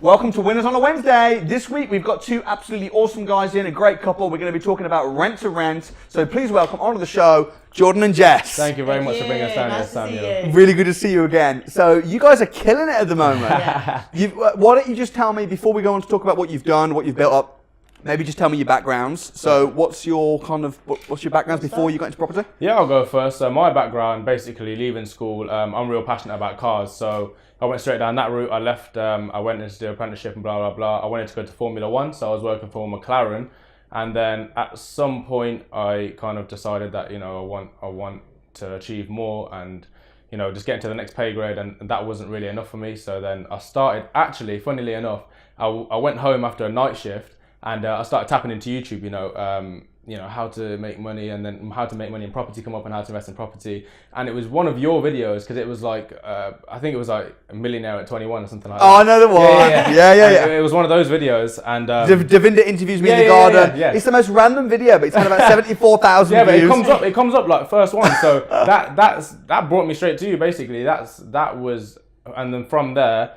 Welcome to Winners on a Wednesday. This week we've got two absolutely awesome guys in, a great couple. We're going to be talking about rent to rent. So please welcome onto the show, Jordan and Jess. Thank you very much for bringing us down here, Samuel. Really good to see you again. So you guys are killing it at the moment. Why don't you just tell me, before we go on to talk about what you've done, what you've built up, maybe just tell me your backgrounds. So what's your backgrounds before you got into property? Yeah, I'll go first. So my background, basically leaving school, I'm real passionate about cars. So I went straight down that route. I left, I went into the apprenticeship and blah, blah, blah. I wanted to go to Formula One, so I was working for McLaren. And then at some point, I kind of decided that, I want to achieve more and, just get into the next pay grade. And that wasn't really enough for me. So then I started, actually, funnily enough, I went home after a night shift and I started tapping into YouTube, how to make money, and then how to make money in property come up and how to invest in property. And it was one of your videos, because it was like, I think it was like a millionaire at 21 or something like that. Oh, I know the one. Yeah. It was one of those videos. And Davinda interviews me in the garden. Yeah. It's the most random video, but it's had about 74,000 views. But it comes up like first one. So that brought me straight to you, basically. That was, and then from there,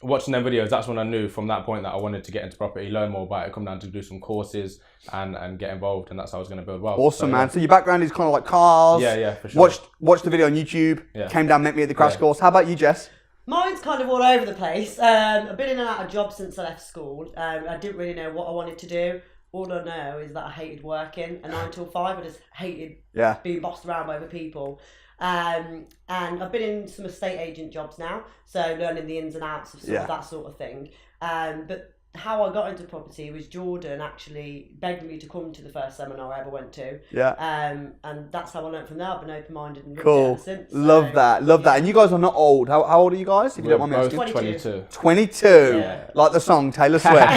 watching their videos, that's when I knew from that point that I wanted to get into property, learn more about it, come down to do some courses and get involved, and that's how I was going to build wealth. Awesome, man. So your background is kind of like cars. Yeah, for sure. Watched the video on YouTube, came down, met me at the crash course. How about you, Jess? Mine's kind of all over the place. I've been in and out of jobs since I left school. I didn't really know what I wanted to do. All I know is that I hated working a 9 till 5. I just hated being bossed around by other people. And I've been in some estate agent jobs now, so learning the ins and outs of sort of that sort of thing. But how I got into property was Jordan actually begged me to come to the first seminar I ever went to. And that's how I learned from there. I've been open-minded and loved it ever since. Love that. And you guys are not old. How old are you guys, if you don't mind me asking? 22. 22. Like the song Taylor Swift.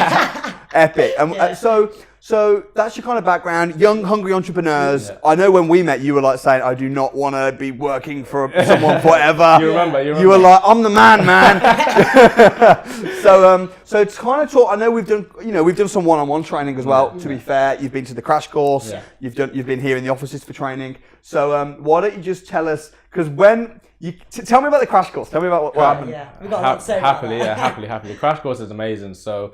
Epic. So that's your kind of background, young, hungry entrepreneurs. I know when we met, you were like saying, I do not want to be working for someone forever. You remember. You were like, I'm the man. So it's kind of talk. I know we've done some one-on-one training as well. To be fair, you've been to the crash course. You've been here in the offices for training. So why don't you just tell us? Because when you tell me about the crash course. Tell me about what happened. Yeah, we got a lot to say about that. Happily. The crash course is amazing. So.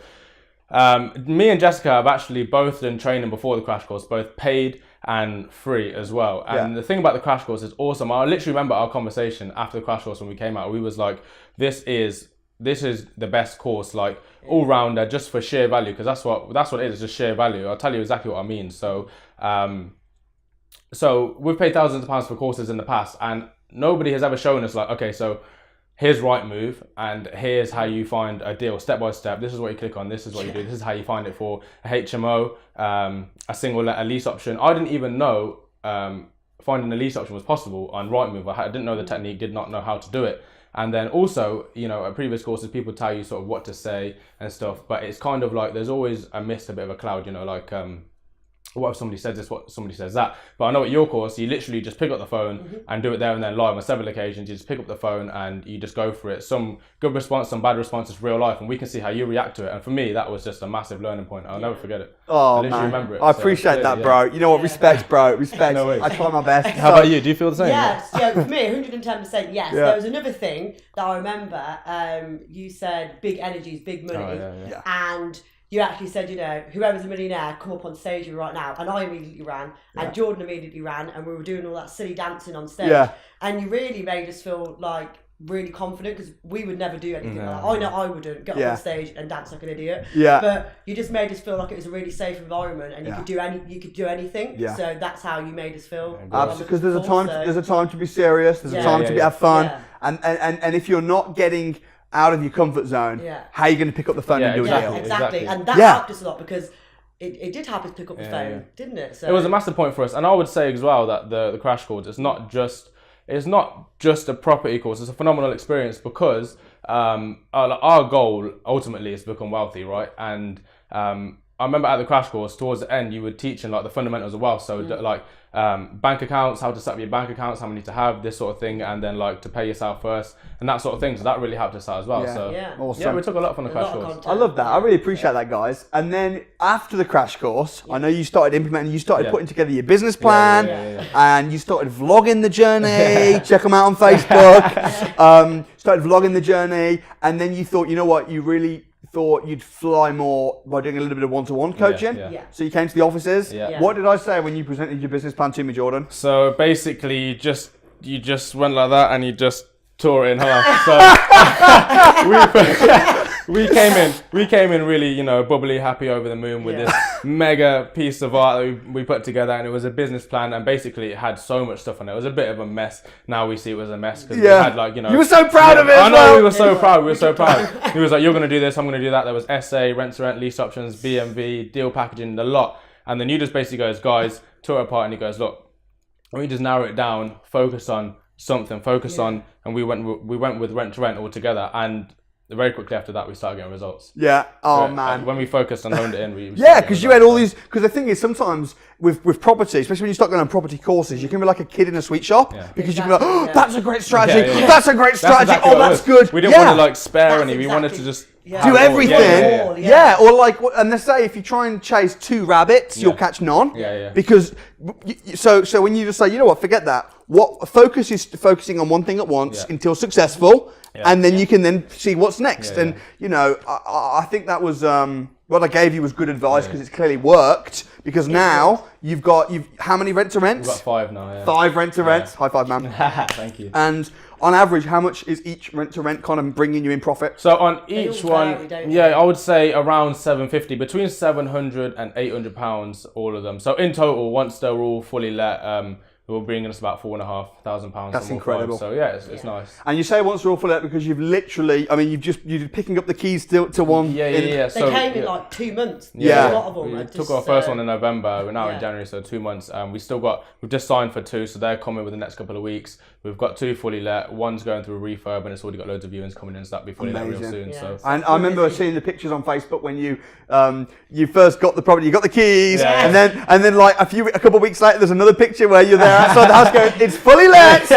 Me and Jessica have actually both done training before the crash course, both paid and free as well. And the thing about the crash course is awesome. I literally remember our conversation after the crash course when we came out. We was like, this is the best course, like all rounder, just for sheer value, because that's what it is, just sheer value. I'll tell you exactly what I mean. So we've paid thousands of pounds for courses in the past, and nobody has ever shown us like, okay, so here's Rightmove, and here's how you find a deal step by step. This is what you click on. This is what you do. This is how you find it for a HMO, a single let, a lease option. I didn't even know finding a lease option was possible on Rightmove. I didn't know the technique, did not know how to do it. And then also, at previous courses, people tell you sort of what to say and stuff, but it's kind of like there's always a mist, a bit of a cloud, what if somebody says this, what if somebody says that? But I know at your course, you literally just pick up the phone and do it there and then live on several occasions. You just pick up the phone and you just go for it. Some good response, some bad responses, real life, and we can see how you react to it. And for me, that was just a massive learning point. I'll never forget it. Oh, I literally remember it. I appreciate that, bro. You know what? Respect, bro. Respect. No worries. I try my best. How about you? Do you feel the same? Yes, for me, 110% yes. There was another thing that I remember. You said big energies, big money. And you actually said, whoever's a millionaire, come up on stage with me right now. And I immediately ran, and Jordan immediately ran, and we were doing all that silly dancing on stage. And you really made us feel like really confident, because we would never do anything like that. I know I wouldn't get up on stage and dance like an idiot. But you just made us feel like it was a really safe environment, and you could do anything. So that's how you made us feel. Absolutely, because there's a time to be serious. There's a time to have fun, and if you're not getting out of your comfort zone, how are you going to pick up the phone and do a deal? Exactly. And that helped us a lot, because it did help us pick up the phone, didn't it? So it was a massive point for us. And I would say as well that the crash course is not just a property course. It's a phenomenal experience, because our goal ultimately is to become wealthy, right? And I remember at the crash course, towards the end, you were teaching like the fundamentals of wealth. So like bank accounts, how to set up your bank accounts, how many to have, this sort of thing, and then like to pay yourself first and that sort of thing. So that really helped us out as well. So awesome. we took a lot from the crash course. I love that. I really appreciate that, guys. And then after the crash course, I know you started implementing, you started putting together your business plan, and you started vlogging the journey. Check them out on Facebook. Started vlogging the journey, and then you thought, you know what, you really thought you'd fly more by doing a little bit of one-to-one coaching. So you came to the offices. What did I say when you presented your business plan to me, Jordan? So basically, you just went like that and you just tore it in half. So we came in really, you know, bubbly, happy, over the moon with this mega piece of art that we put together, and it was a business plan, and basically it had so much stuff on it. It was a bit of a mess. Now we see it was a mess because we had, like, you know, you were so proud of it. I know, we were so proud. He was like, you're going to do this, I'm going to do that. There was SA, rent to rent, lease options, BMV, deal packaging, a lot. And then you just basically goes, guys, tore it apart, and he goes, look, we just narrow it down, focus on something, and we went with rent to rent altogether, and very quickly after that we started getting results. Man, when we focused and honed it in, we because you had all these, because the thing is, sometimes with property, especially when you start going on property courses, you can be like a kid in a sweet shop, because you can be like, that's a great strategy, that's a great strategy, exactly that's good. We didn't want to like spare any, we wanted to just do everything. Or like, and they say if you try and chase 2 rabbits, you'll catch none. Because so when you just say, you know what, forget that. What focus is focusing on one thing at once until successful, and then you can then see what's next. And you know, I think that was what I gave you was good advice, because it's clearly worked. Because now you've how many rent to rents? We've got 5 now. 5 rent to rents. High five, man. Thank you. And on average, how much is each rent to rent kind of bringing you in profit? So on each one, I would say around 750, between 700 and 800 pounds, all of them. So in total, once they're all fully let, will bring us about £4,500. That's incredible. So it's nice. And you say once they're all full out because you've literally, I mean, you're picking up the keys to one. They came in like 2 months. A lot of them. We took our first one in November. We're now in January, so 2 months. We've just signed for 2, so they're coming within the next couple of weeks. We've got 2 fully let. One's going through a refurb, and it's already got loads of viewings coming in, so that'll be fully let real soon. So. And I remember seeing the pictures on Facebook when you first got the property, you got the keys, and then like a couple of weeks later, there's another picture where you're there outside the house going, it's fully let.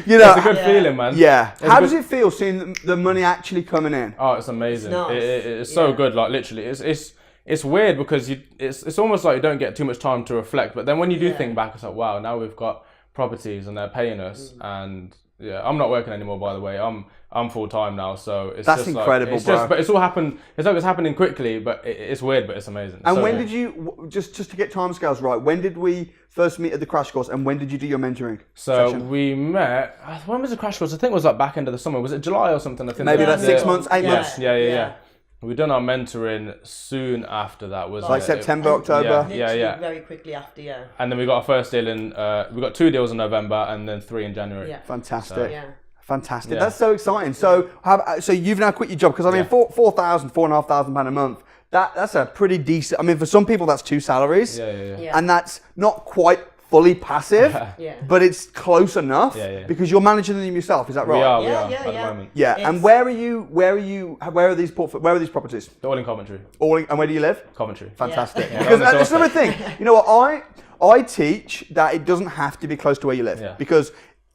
You know, it's a good feeling, man. How does it feel seeing the money actually coming in? Oh, it's amazing. It's so good. Like literally, it's weird because it's almost like you don't get too much time to reflect. But then when you do think back, it's like, wow, now we've got properties and they're paying us, and I'm not working anymore, by the way. I'm full time now, so that's just incredible, like, bro. But it's all happened. It's like it's happening quickly, but it's weird, but it's amazing. And when did you just to get timescales right? When did we first meet at the crash course, and when did you do your mentoring? So session? we met. When was the crash course? I think it was like back end of the summer. Was it July or something? I think maybe that's 6 months, 8 months. Yeah. We done our mentoring soon after that. Was like September, October. Yeah. Very quickly after, And then we got our first deal in. We got 2 deals in November, and then 3 in January. Fantastic. Fantastic. That's so exciting. So you've now quit your job, because I mean, £4,500 a month. That's a pretty decent. I mean, for some people that's 2 salaries. And that's not quite fully passive, but it's close enough because you're managing them yourself. Is that right? We are at the moment. And where are these properties? They're all in Coventry. And where do you live? Coventry. Fantastic. Because that's another thing. You know what? I teach that it doesn't have to be close to where you live, because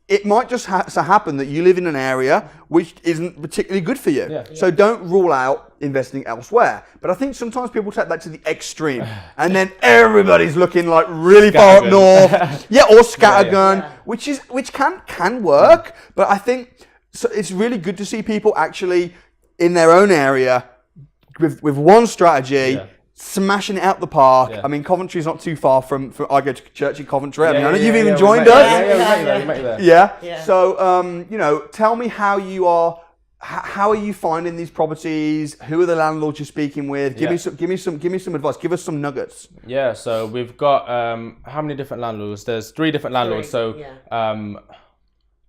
it might just so happen that you live in an area which isn't particularly good for you. So don't rule out investing elsewhere. But I think sometimes people take that to the extreme, and then everybody's looking like really far up north. Or scattergun, which can work. But I think it's really good to see people actually in their own area with one strategy. Smashing it out the park. I mean, Coventry's not too far from I go to church in Coventry. I mean, I know you've even joined us. We met there. So, you know, tell me how are you finding these properties? Who are the landlords you're speaking with? Give me some advice. Give us some nuggets. So we've got how many different landlords? There's 3 different landlords. So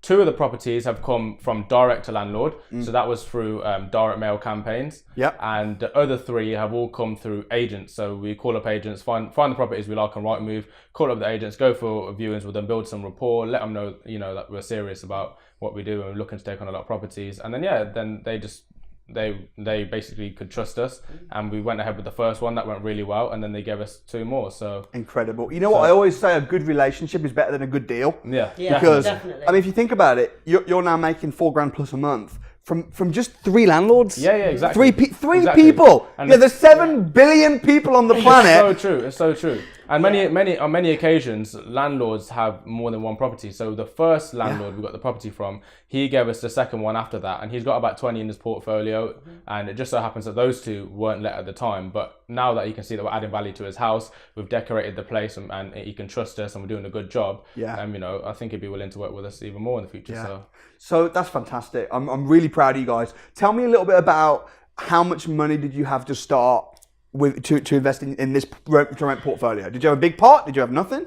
2 of the properties have come from direct to landlord, so that was through direct mail campaigns. And the other 3 have all come through agents. So we call up agents, find the properties we like on Rightmove, call up the agents, go for viewings with them, build some rapport, let them know, you know, that we're serious about what we do and we're looking to take on a lot of properties. And then then they just they basically could trust us, and we went ahead with the first one that went really well, and then they gave us 2 more. So incredible. You know what I always say: a good relationship is better than a good deal. Yeah, because definitely. I mean, if you think about it, you're now making $4,000 plus a month from just 3 landlords. Yeah, exactly. Three Exactly. people. And there's 7 billion people on the planet. It's so true. And on many occasions, landlords have more than one property. So the first landlord we got the property from, he gave us the second one after that, and he's got about 20 in his portfolio. And it just so happens that those 2 weren't let at the time. But now that he can see that we're adding value to his house, we've decorated the place, and he can trust us, and we're doing a good job. Yeah. You know, I think he'd be willing to work with us even more in the future. Yeah. So that's fantastic. I'm really proud of you guys. Tell me a little bit about how much money did you have to start with to invest in this rent portfolio? Did you have a big pot? Did you have nothing?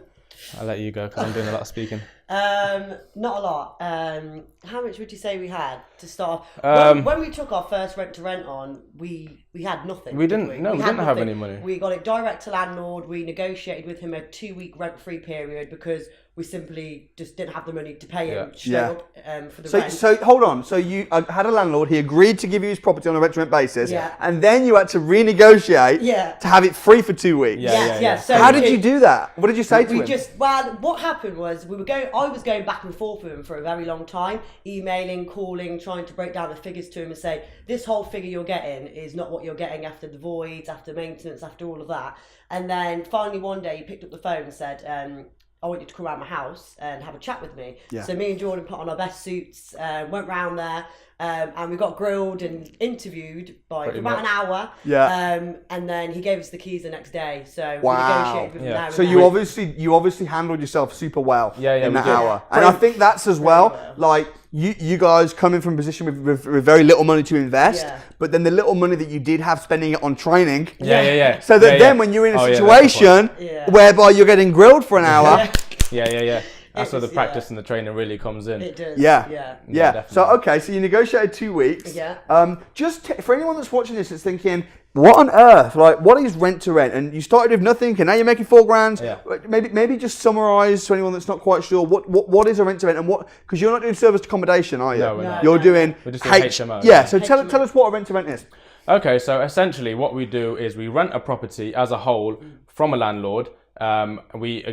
I'll let you go because I'm doing a lot of speaking. Not a lot. How much would you say we had to start? When we took our first rent to rent on, we had nothing. We didn't. No, we didn't have any money. We got it direct to landlord. We negotiated with him a 2-week rent-free period because we simply just didn't have the money to pay him straight up for the rent. So hold on. So you had a landlord. He agreed to give you his property on a rent-to-rent basis, Yeah. and then you had to renegotiate to have it free for 2 weeks. Yeah. So how did you do that? What did you say to him? What happened was I was going back and forth with him for a very long time, emailing, calling, trying to break down the figures to him and say, this whole figure you're getting is not what you're getting after the voids, after maintenance, after all of that. And then finally one day he picked up the phone and said, I want you to come around my house and have a chat with me. Yeah. So me and Jordan put on our best suits, went round there, and we got grilled and interviewed for about an hour. Yeah. And then he gave us the keys the next day. So Wow. we negotiated with him there. So you obviously handled yourself super well in that we did. hour. And I think that's as well, like you guys coming from a position with very little money to invest, but then the little money that you did have, spending it on training. Yeah. So that then when you're in a situation whereby you're getting grilled for an hour. Yeah. That's where the practice and the training really comes in. It does. Yeah. So okay, so you negotiated 2 weeks. Yeah. For anyone that's watching this, that's thinking, what on earth? Like, what is rent to rent? And you started with nothing, and now you're making $4,000. Yeah. Maybe just summarize to anyone that's not quite sure what is a rent to rent, and what, because you're not doing serviced accommodation, are you? No, we're not. You're doing We're just doing HMO. Yeah. So tell us what a rent to rent is. Okay, so essentially what we do is we rent a property as a whole from a landlord. We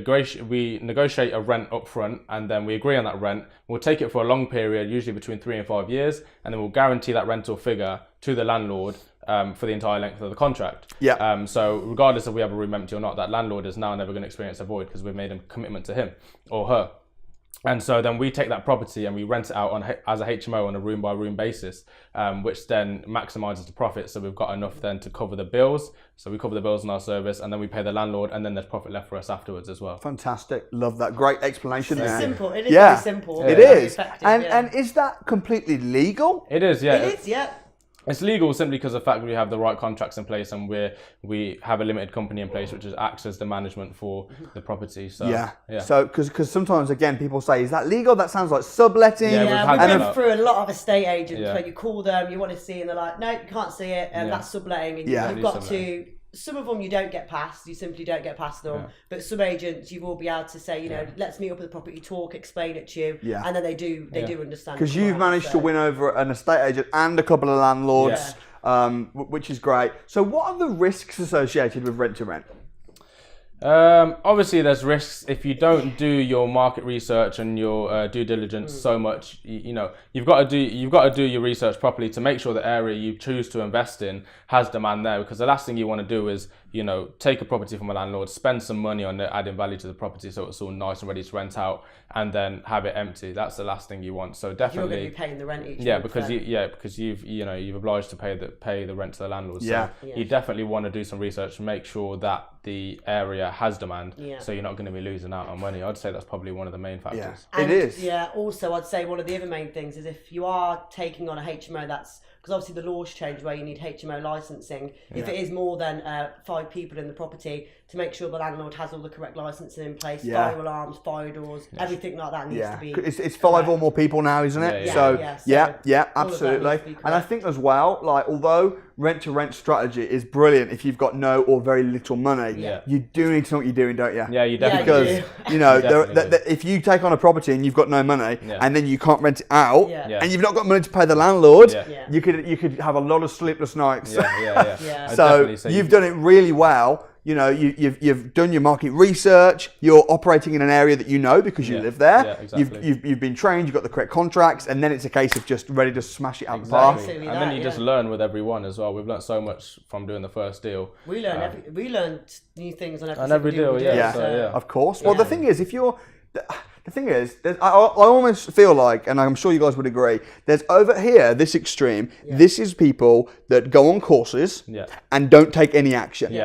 negotiate a rent up front, and then we agree on that rent. We'll take it for a long period, usually between 3 and 5 years, and then we'll guarantee that rental figure to the landlord for the entire length of the contract. Yeah. So regardless if we have a room empty or not, that landlord is now never going to experience a void because we've made a commitment to him or her. And so then we take that property and we rent it out as a HMO on a room by room basis, which then maximizes the profit. So we've got enough then to cover the bills. So we cover the bills in our service, and then we pay the landlord, and then there's profit left for us afterwards as well. Fantastic. Love that. Great explanation there. It's simple. It is very simple. It very is. effective, And is that completely legal? It is, yeah. It is, yeah. It's legal simply because of the fact we have the right contracts in place, and we have a limited company in place which acts as the management for the property. So So because sometimes again people say, is that legal? That sounds like subletting. Yeah, we've been through a lot of estate agents where you call them, you want to see, and they're like, no, you can't see it, and that's subletting. And you've got to. Some of them you don't get past, you simply don't get past them. But some agents, you will be able to say, let's meet up at the property, talk, explain it to you, and then they do understand. Because you've managed to win over an estate agent and a couple of landlords, which is great. So what are the risks associated with rent to rent? Obviously there's risks if you don't do your market research and your due diligence so much. You've got to do your research properly to make sure the area you choose to invest in has demand there, because the last thing you want to do is take a property from a landlord, spend some money on it, adding value to the property so it's all nice and ready to rent out, and then have it empty. That's the last thing you want. So definitely you're going to be paying the rent each month, because you've obliged to pay the rent to the landlord. So you definitely want to do some research to make sure that the area has demand, so you're not going to be losing out on money. I'd say that's probably one of the main factors. It is. Yeah. Also, I'd say one of the other main things is if you are taking on a HMO, that's because obviously the laws change where you need HMO licensing. If it is more than 5 people in the property to make sure the landlord has all the correct licensing in place, fire alarms, fire doors, everything like that needs to be. It's 5 or more people now, isn't it? Absolutely. And I think as well, like, although rent-to-rent strategy is brilliant if you've got no or very little money, you do need to know what you're doing, don't you? Yeah, you definitely do. Because, you know, if you take on a property and you've got no money and then you can't rent it out and you've not got money to pay the landlord, you could have a lot of sleepless nights. So you've done it really well. You know, you've done your market research. You're operating in an area that you know because you live there. Yeah, exactly. You've been trained. You've got the correct contracts, and then it's a case of just ready to smash it out the park. And then you just learn with everyone as well. We've learned so much from doing the first deal. We learn new things on every deal. Of course. Well, the thing is, I almost feel like, and I'm sure you guys would agree, there's over here, this extreme, this is people that go on courses and don't take any action.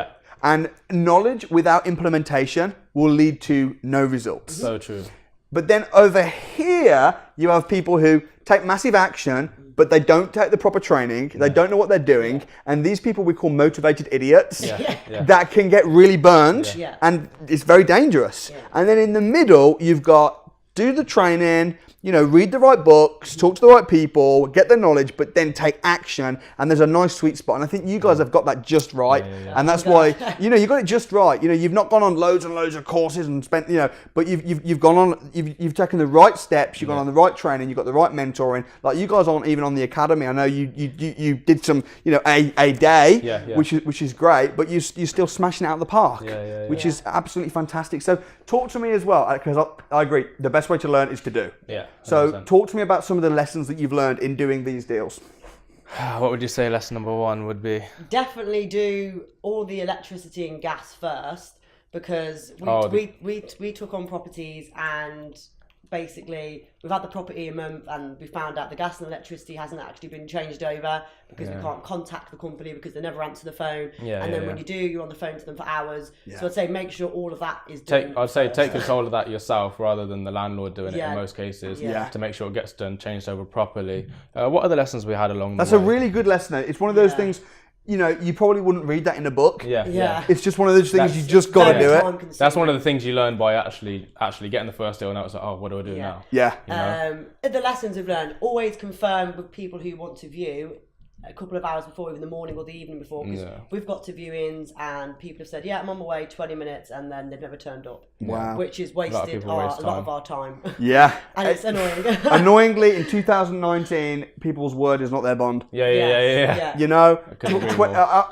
And knowledge without implementation will lead to no results. So true. But then over here, you have people who take massive action, but they don't take the proper training. They don't know what they're doing. And these people we call motivated idiots that can get really burned. And it's very dangerous. And then in the middle, you've got do the training, you know, read the right books, talk to the right people, get the knowledge, but then take action. And there's a nice sweet spot. And I think you guys have got that just right. And that's why, you know, you got it just right. You know, you've not gone on loads and loads of courses and spent, you know, but you've gone on, you've taken the right steps, you've gone on the right training, you've got the right mentoring. Like you guys aren't even on the academy. I know you did some, you know, a day, which is great, but you're still smashing it out of the park, which is absolutely fantastic. So talk to me as well, because I agree, the best way to learn is to do. So talk to me about some of the lessons that you've learned in doing these deals. What would you say lesson number 1 would be? Definitely do all the electricity and gas first, because we took on properties and basically we've had the property a month and we found out the gas and electricity hasn't actually been changed over because we can't contact the company because they never answer the phone. And then when you do, you're on the phone to them for hours. So I'd say make sure all of that is done. I'd say take control of that yourself rather than the landlord doing it in most cases to make sure it gets done, changed over properly. What are the lessons we had along the way? That's a really good lesson. It's one of those things, you know, you probably wouldn't read that in a book. It's just one of those things you just got to do it. That's one of the things you learn by actually getting the first deal, and now it's like, oh, what do I do now? You know? The lessons I've learned, always confirm with people who want to view a couple of hours before, either the morning or the evening before, because we've got to viewings and people have said, I'm on my way, 20 minutes, and then they've never turned up. Wow. Which is wasted a lot of our time. And it's annoying. Annoyingly, in 2019, people's word is not their bond. You know,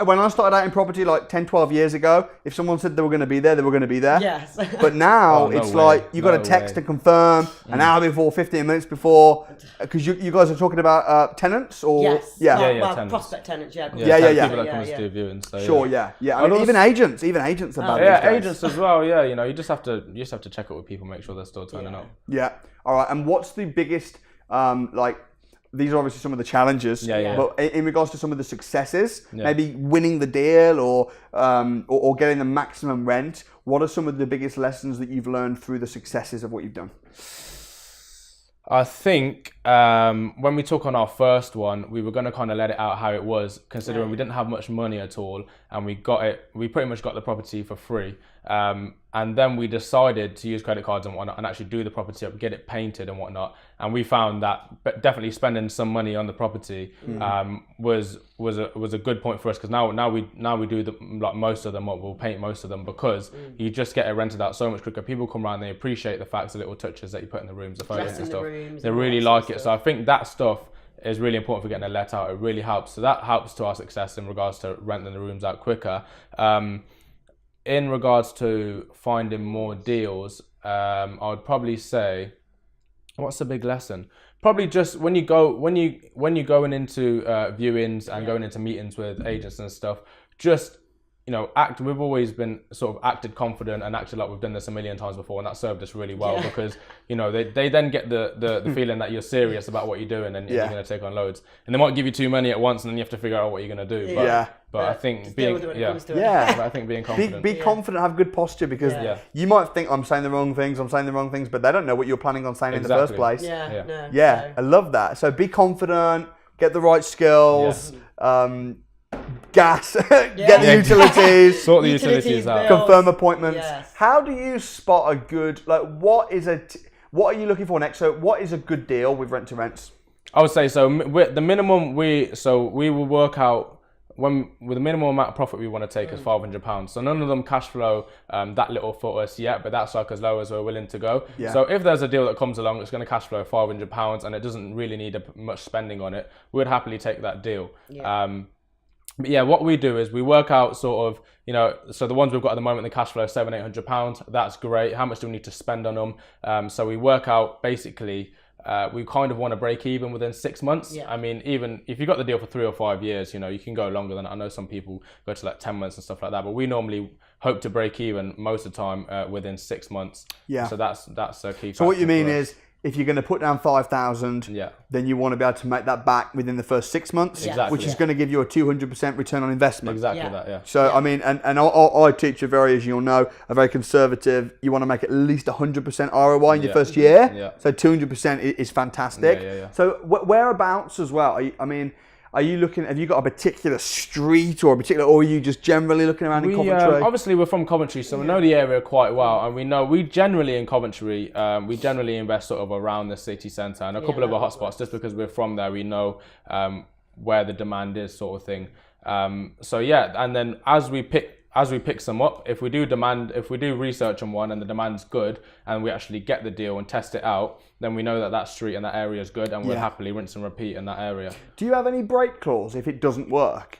when I started out in property like 10, 12 years ago, if someone said they were going to be there, they were going to be there. But now it's like you got a text to confirm an hour before, 15 minutes before, because you guys are talking about tenants or tenants. Prospect tenants, people that come to do viewings. So, I mean, even agents are bad. Agents as well. You know, you just have to check it with people, make sure they're still turning up. All right. And what's the biggest these are obviously some of the challenges, but in regards to some of the successes, maybe winning the deal or getting the maximum rent, what are some of the biggest lessons that you've learned through the successes of what you've done? I think when we took on our first one, we were going to kind of let it out how it was, considering we didn't have much money at all, and we pretty much got the property for free. And then we decided to use credit cards and whatnot and actually do the property up, get it painted and whatnot. And we found that definitely spending some money on the property was a good point for us, because now we do most of them, we'll paint most of them, because you just get it rented out so much quicker. People come around, they appreciate the facts, the little touches that you put in the rooms, the photos and stuff. They really like it. So I think that stuff is really important for getting it let out. It really helps. So that helps to our success in regards to renting the rooms out quicker. In regards to finding more deals, I would probably say, what's the big lesson? Probably just when you're going into viewings and going into meetings with agents and stuff, just, you know, we've always been sort of acted confident and acted like we've done this a million times before, and that served us really well because, you know, they then get the feeling that you're serious about what you're doing and you're going to take on loads, and they might give you too many at once and then you have to figure out what you're going to do. But I think being confident. Be confident, have good posture, because you might think I'm saying the wrong things, but they don't know what you're planning on saying in the first place. I love that. So be confident, get the right skills, gas, get the utilities, sort the utilities out, confirm appointments. Yes. How do you spot a good, like, what are you looking for next? So what is a good deal with rent to rents? I would say so. The minimum we will work out with the minimum amount of profit we want to take is £500. So none of them cash flow that little for us yet, but that's like as low as we're willing to go. Yeah. So if there's a deal that comes along, it's going to cash flow £500 and it doesn't really need much spending on it, we'd happily take that deal. Yeah. But yeah, what we do is we work out sort of, you know, so the ones we've got at the moment, the cash flow is £700-800. That's great. How much do we need to spend on them? So we work out basically. We kind of want to break even within 6 months. Yeah. I mean, even if you got the deal for 3 or 5 years, you know, you can go longer than that. I know some people go to like 10 months and stuff like that, but we normally hope to break even most of the time within 6 months. Yeah. So that's a key. So what you mean is, if you're going to put down 5,000, then you want to be able to make that back within the first 6 months, Exactly. which is going to give you a 200% return on investment. Exactly that, yeah. So, I mean, and I teach a very, as you'll know, a very conservative, you want to make at least 100% ROI in your first year. Yeah. So 200% is fantastic. Yeah. So whereabouts as well? Are you looking, have you got a particular street or or are you just generally looking around in Coventry? Obviously, we're from Coventry, so we know the area quite well. And we generally in Coventry, we generally invest sort of around the city centre and a couple of our hotspots, just because we're from there, we know where the demand is, sort of thing. So yeah, and then as we pick some up, if we do research on one and the demand's good and we actually get the deal and test it out, then we know that street and that area is good and we'll happily rinse and repeat in that area. Do you have any break clause if it doesn't work?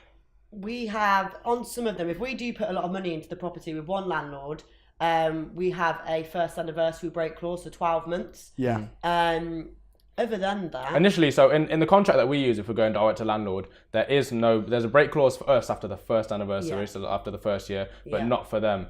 We have, on some of them, if we do put a lot of money into the property with one landlord, we have a first anniversary break clause for 12 months. Yeah. Other than that, initially, so in the contract that we use, if we're going direct to landlord, there's a break clause for us after the first anniversary, so after the first year, but not for them.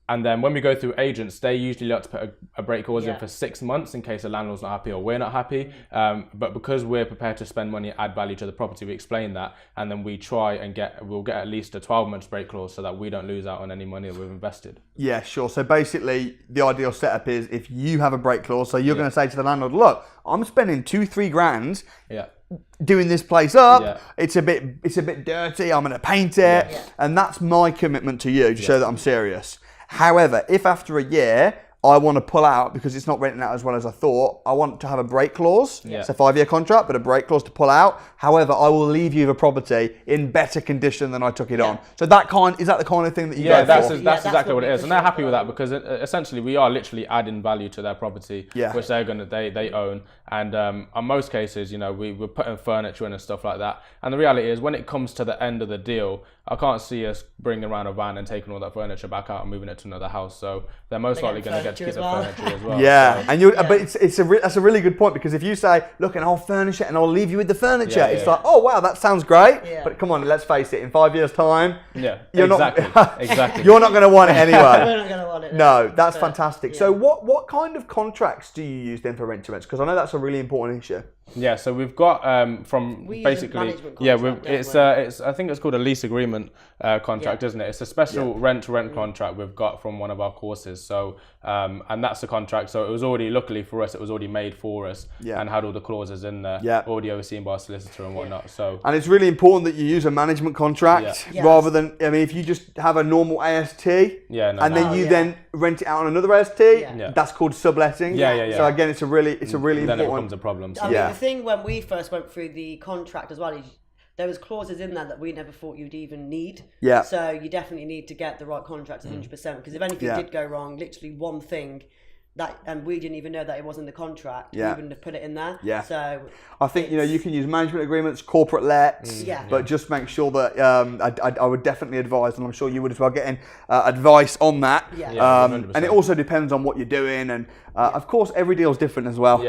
And then when we go through agents, they usually like to put a break clause in for 6 months in case the landlord's not happy or we're not happy. But because we're prepared to spend money, add value to the property, we explain that, and then we try and we'll get at least a 12-month break clause so that we don't lose out on any money that we've invested. Yeah, sure. So basically, the ideal setup is if you have a break clause, so you're going to say to the landlord, look, I'm spending 2-3 grand. Doing this place up, it's a bit dirty. I'm going to paint it, and that's my commitment to you to show that I'm serious. However, if after a year I want to pull out because it's not renting out as well as I thought, I want to have a break clause. It's a 5-year contract, but a break clause to pull out. However, I will leave you the property in better condition than I took it on. So is that the kind of thing that you go for? That's exactly what it is, and they're happy with that because essentially we are literally adding value to their property, which they own. And in most cases, you know, we're putting furniture in and stuff like that. And the reality is, when it comes to the end of the deal, I can't see us bringing around a van and taking all that furniture back out and moving it to another house. So they're most likely going to get to keep the furniture as well. But that's a really good point, because if you say, look, and I'll furnish it and I'll leave you with the furniture, it's like, oh wow, that sounds great. But come on, let's face it, in 5 years' time, you're not going to want it anyway. We're not going to want it. No, that's fantastic. So what kind of contracts do you use then for rent to rents? Because I know that's a really important issue. Yeah, so we've got it's I think it's called a lease agreement contract, isn't it? It's a special rent-to-rent contract we've got from one of our courses. So and that's the contract. So it was already, luckily for us, it was already made for us and had all the clauses in there, already overseen by a solicitor and whatnot. So and it's really important that you use a management contract rather than, I mean, if you just have a normal AST then you then rent it out on another AST, that's called subletting. So again, it's a really important. Then it becomes a problem. So. I mean, the thing when we first went through the contract as well is there was clauses in there that we never thought you'd even need. So you definitely need to get the right contract 100%, because if anything did go wrong, literally one thing and we didn't even know that it was in the contract, we wouldn't have put it in there. So I think you can use management agreements, corporate lets, but just make sure that I would definitely advise, and I'm sure you would as well, getting advice on that. And it also depends on what you're doing, and of course every deal is different as well.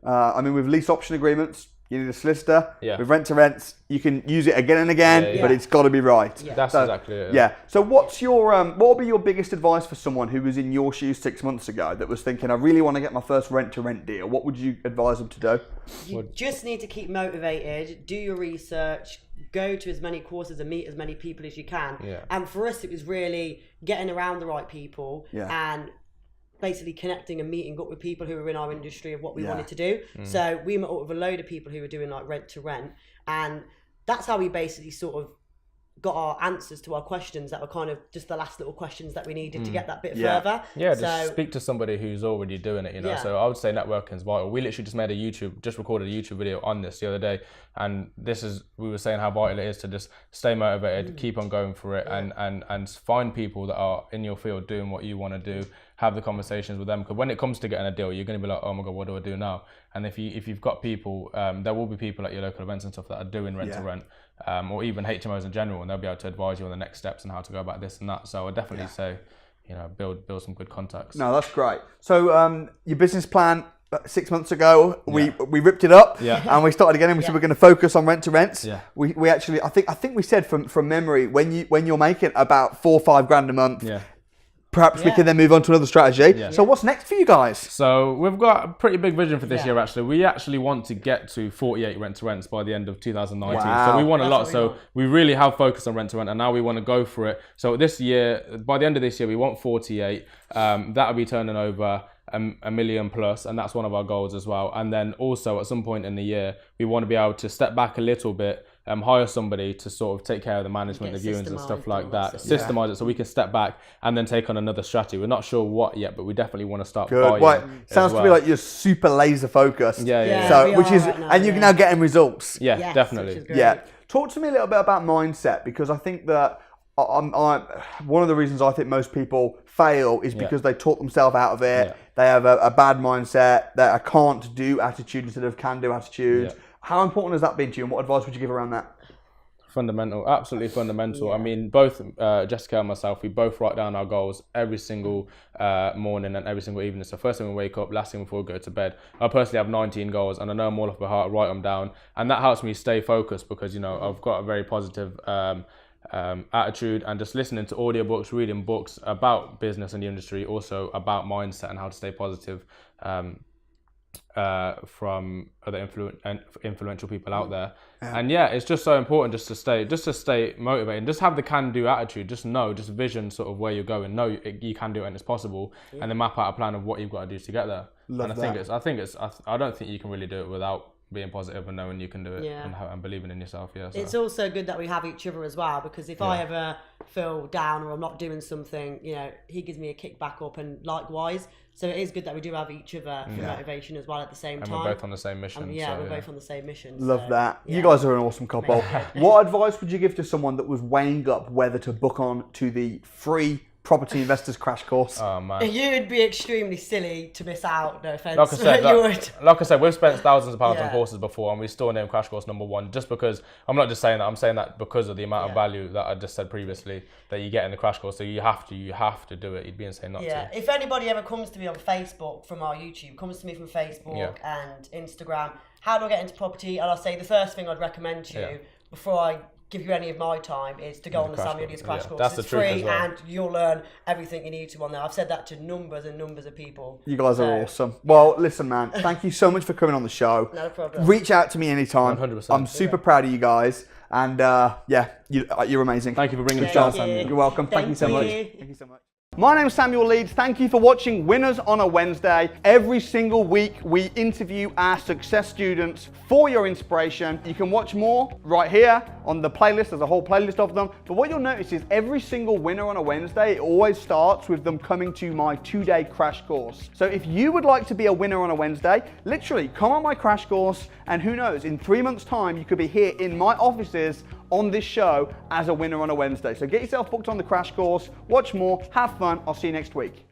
I mean, with lease option agreements, you need a solicitor. With rent to rents, you can use it again and again, but it's got to be right. That's exactly it. So what's your what would be your biggest advice for someone who was in your shoes 6 months ago that was thinking, I really want to get my first rent to rent deal? What would you advise them to do? You just need to keep motivated, do your research, go to as many courses and meet as many people as you can. And for us, it was really getting around the right people and basically connecting and meeting up with people who were in our industry of what we wanted to do. So we met up with a load of people who were doing like rent to rent, and that's how we basically sort of got our answers to our questions that were kind of just the last little questions that we needed to get that bit further. Yeah, just speak to somebody who's already doing it, you know. So I would say networking is vital. We literally just recorded a YouTube video on this the other day, and we were saying how vital it is to just stay motivated, keep on going for it, and find people that are in your field doing what you want to do. Have the conversations with them, because when it comes to getting a deal, you're going to be like, oh my god, what do I do now? And if you've got people, there will be people at your local events and stuff that are doing rent to rent, or even HMOs in general, and they'll be able to advise you on the next steps and how to go about this and that. So I definitely say, you know, build some good contacts. No, that's great. So your business plan 6 months ago, we ripped it up, and we started again, and we said we're going to focus on rent to rents. We actually, I think we said from memory, when you're making about 4 or 5 grand a month. Perhaps we can then move on to another strategy. So what's next for you guys? So we've got a pretty big vision for this year, actually. We actually want to get to 48 rent-to-rents by the end of 2019. Wow. So we want a lot. So we really have focused on rent-to-rent, and now we want to go for it. So this year, by the end of this year, we want 48. That'll be turning over a million plus, and that's one of our goals as well. And then also at some point in the year, we want to be able to step back a little bit, hire somebody to sort of take care of the management, the viewings and stuff like that, systemize it so we can step back and then take on another strategy. We're not sure what yet, but we definitely want to start buying. Well, sounds to me like you're super laser focused. So, which is, right now, and you're now getting results. Yeah, definitely. Talk to me a little bit about mindset, because I think that one of the reasons I think most people fail is because they talk themselves out of it. They have a bad mindset, a can't do attitude instead of can do attitude. How important has that been to you, and what advice would you give around that? Fundamental, absolutely fundamental. I mean, both Jessica and myself, we both write down our goals every single morning and every single evening. So first thing we wake up, last thing before we go to bed. I personally have 19 goals, and I know them all off by heart. I write them down, and that helps me stay focused, because, you know, I've got a very positive attitude, and just listening to audiobooks, reading books about business and the industry, also about mindset and how to stay positive from other influential people out there. And it's just so important just to stay motivated, and just have the can-do attitude. Just vision sort of where you're going. Know you can do it and it's possible, and then map out a plan of what you've got to do to get there. I don't think you can really do it without being positive and knowing you can do it, and believing in yourself. So. It's also good that we have each other as well, because if I ever feel down or I'm not doing something, you know, he gives me a kick back up, and likewise. So it is good that we do have each other for motivation as well at the same time. And we're both on the same mission. We're both on the same mission. Love that. You guys are an awesome couple. What advice would you give to someone that was weighing up whether to book on to the free Property Investors Crash Course? Oh man, you'd be extremely silly to miss out. No offense. Like I said, we've spent thousands of pounds on courses before, and we still named Crash Course #1 just because. I'm not just saying that. I'm saying that because of the amount of value that I just said previously that you get in the Crash Course. So you have to do it. You'd be insane not to. If anybody ever comes to me on Facebook from our YouTube, comes to me from Facebook and Instagram, how do I get into property? And I'll say the first thing I'd recommend to you before I give you any of my time is to go on the Sam Yodi's Crash Course. That's it's the truth free, well. and you'll learn everything you need to on there. I've said that to numbers and numbers of people. You guys are awesome. Well, listen, man, thank you so much for coming on the show. No problem. Reach out to me anytime. 100%. I'm super proud of you guys, and you're amazing. Thank you for bringing us on, Samuel. You're welcome. Thank you so much. Thank you so much. My name's Samuel Leeds. Thank you for watching Winners on a Wednesday. Every single week, we interview our success students for your inspiration. You can watch more right here on the playlist. There's a whole playlist of them. But what you'll notice is every single winner on a Wednesday, it always starts with them coming to my 2-day crash course. So if you would like to be a winner on a Wednesday, literally come on my crash course, and who knows, in 3 months' time, you could be here in my offices on this show as a winner on a Wednesday. So get yourself booked on the crash course, watch more, have fun. I'll see you next week.